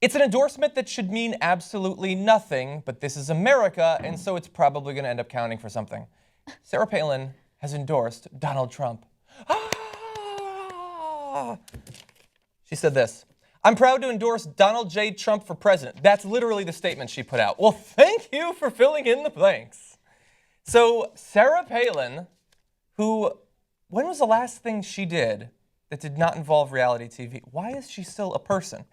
It's an endorsement that should mean absolutely nothing, but this is America, and so it's probably going to end up counting for something. Sarah Palin has endorsed Donald Trump. She said this: "I'm proud to endorse Donald J. Trump for president." That's literally the statement she put out. Well, thank you for filling in the blanks. So Sarah Palin, who, when was the last thing she did that did not involve reality TV? Why is she still a person?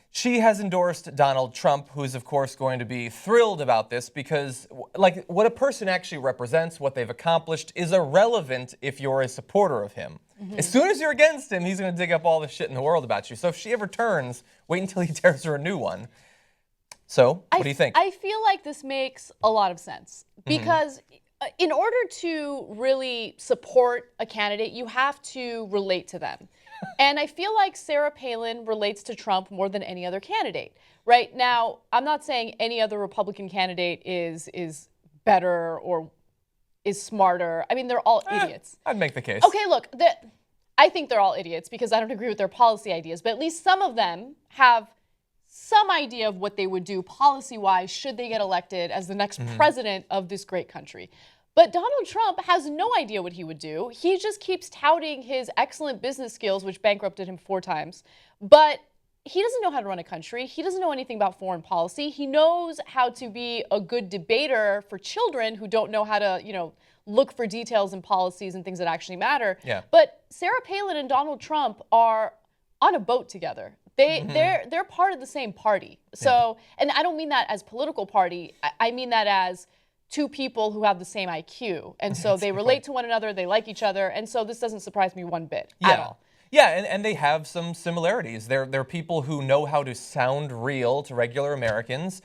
She has endorsed Donald Trump, who is, of course, going to be thrilled about this because, like, what a person actually represents, what they've accomplished, is irrelevant if you're a supporter of him. Mm-hmm. As soon as you're against him, he's going to dig up all the shit in the world about you. So if she ever turns, wait until he tears her a new one. So, what do you think? I feel like this makes a lot of sense because in order to really support a candidate, you have to relate to them. And I feel like Sarah Palin relates to Trump more than any other candidate. Right now, I'm not saying any other Republican candidate is better or is smarter. I mean, they're all idiots. I'd make the case. Okay, look, I think they're all idiots because I don't agree with their policy ideas, but at least some of them have some idea of what they would do policy-wise should they get elected as the next president of this great country. But Donald Trump has no idea what he would do. He just keeps touting his excellent business skills, which bankrupted him 4 times. But he doesn't know how to run a country. He doesn't know anything about foreign policy. He knows how to be a good debater for children who don't know how to, look for details and policies and things that actually matter. Yeah. But Sarah Palin and Donald Trump are on a boat together. They're part of the same party. So, and I don't mean that as political party. I mean that as 2 people who have the same IQ. And so they relate to one another, they like each other, and so this doesn't surprise me one bit at all. Yeah, and they have some similarities. They're people who know how to sound real to regular Americans,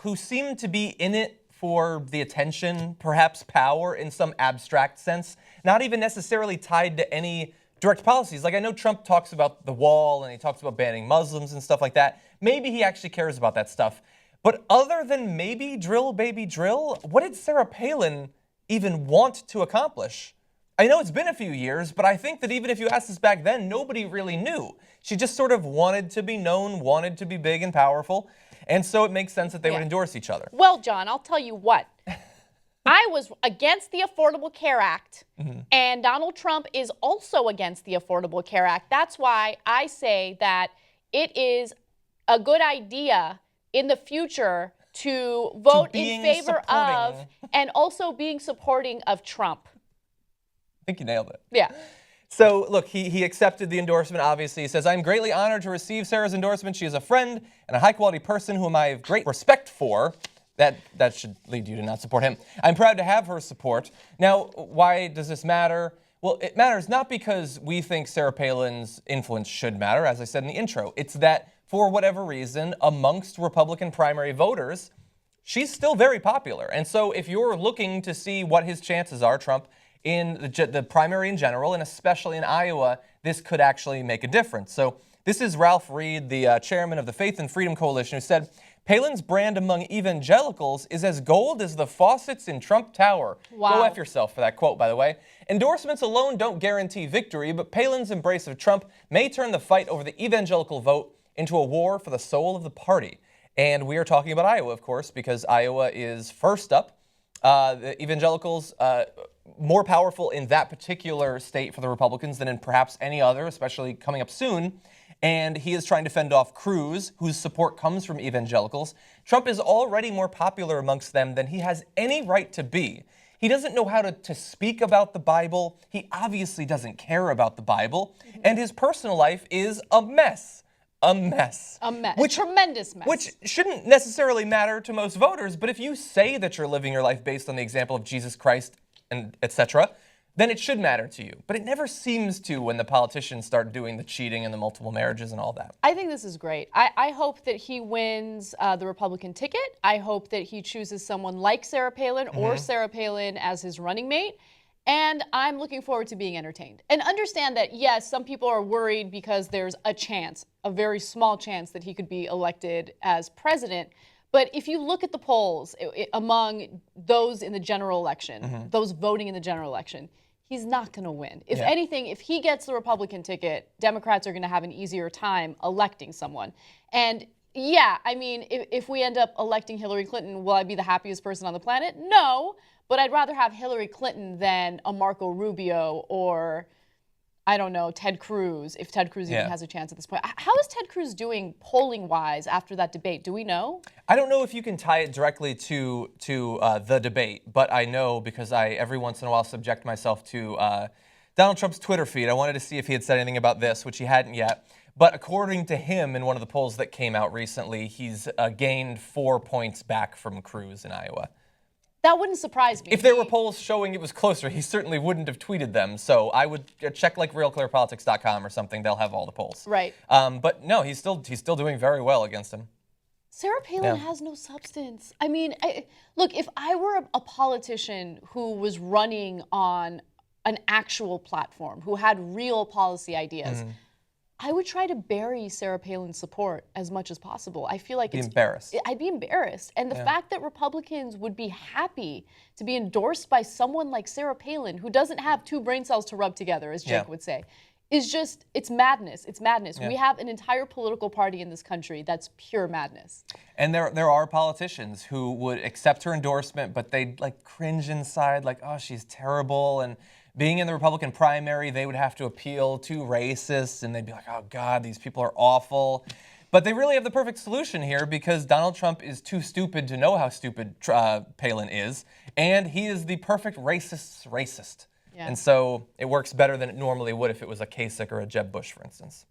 who seem to be in it for the attention, perhaps power in some abstract sense, not even necessarily tied to any direct policies. Like, I know Trump talks about the wall and he talks about banning Muslims and stuff like that. Maybe he actually cares about that stuff. But other than maybe drill, baby, drill, what did Sarah Palin even want to accomplish? I know it's been a few years, but I think that even if you asked us back then, nobody really knew. She just sort of wanted to be known, wanted to be big and powerful, and so it makes sense that they would endorse each other. Well, John, I'll tell you what. I was against the Affordable Care Act, and Donald Trump is also against the Affordable Care Act. That's why I say that it is a good idea in the future to vote in favor of and also being supporting of Trump. I think you nailed it. Yeah. So, look, he accepted the endorsement, obviously. He says, "I'm greatly honored to receive Sarah's endorsement. She is a friend and a high-quality person whom I have great respect for." That should lead you to not support him. "I'm proud to have her support." Now, why does this matter? Well, it matters not because we think Sarah Palin's influence should matter, as I said in the intro. It's that, for whatever reason, amongst Republican primary voters, she's still very popular. And so if you're looking to see what his chances are, Trump, in the primary in general, and especially in Iowa, this could actually make a difference. So this is Ralph Reed, the chairman of the Faith and Freedom Coalition, who said, "Palin's brand among evangelicals is as gold as the faucets in Trump Tower." Wow. Go F yourself for that quote, by the way. "Endorsements alone don't guarantee victory, but Palin's embrace of Trump may turn the fight over the evangelical vote into a war for the soul of the party." And we are talking about Iowa, of course, because Iowa is first up. The evangelicals, more powerful in that particular state for the Republicans than in perhaps any other, especially coming up soon. And he is trying to fend off Cruz, whose support comes from evangelicals. Trump is already more popular amongst them than he has any right to be. He doesn't know how to speak about the Bible. He obviously doesn't care about the Bible. And his personal life is a mess. A mess. A mess. A tremendous mess. Which shouldn't necessarily matter to most voters, but if you say that you're living your life based on the example of Jesus Christ and etc., then it should matter to you. But it never seems to when the politicians start doing the cheating and the multiple marriages and all that. I think this is great. I hope that he wins the Republican ticket. I hope that he chooses someone like Sarah Palin or Sarah Palin as his running mate. And I'm looking forward to being entertained. And understand that, yes, some people are worried because there's a chance, a very small chance that he could be elected as president. But if you look at the polls among those in the general election, those voting in the general election, he's not going to win. If Yeah. anything, if he gets the Republican ticket, Democrats are going to have an easier time electing someone. And yeah, I mean, if we end up electing Hillary Clinton, will I be the happiest person on the planet? No, but I'd rather have Hillary Clinton than a Marco Rubio or, I don't know, Ted Cruz, if Ted Cruz even has a chance at this point. How is Ted Cruz doing polling-wise after that debate? Do we know? I don't know if you can tie it directly to the debate, but I know because I every once in a while subject myself to Donald Trump's Twitter feed. I wanted to see if he had said anything about this, which he hadn't yet. But according to him, in one of the polls that came out recently, he's gained 4 points back from Cruz in Iowa. That wouldn't surprise me. If there were polls showing it was closer, he certainly wouldn't have tweeted them. So I would check like realclearpolitics.com or something. They'll have all the polls. Right. But no, he's still doing very well against him. Sarah Palin has no substance. I mean, look, if I were a politician who was running on an actual platform, who had real policy ideas, I would try to bury Sarah Palin's support as much as possible. I feel like Embarrassed. I'd be embarrassed. And the fact that Republicans would be happy to be endorsed by someone like Sarah Palin, who doesn't have two brain cells to rub together, as Jake would say, is just, it's madness. It's madness. We have an entire political party in this country that's pure madness. And there are politicians who would accept her endorsement, but they'd like cringe inside, like, oh, she's terrible. And being in the Republican primary, they would have to appeal to racists, and they'd be like, oh, God, these people are awful. But they really have the perfect solution here because Donald Trump is too stupid to know how stupid Palin is, and he is the perfect racist. Yeah. And so it works better than it normally would if it was a Kasich or a Jeb Bush, for instance.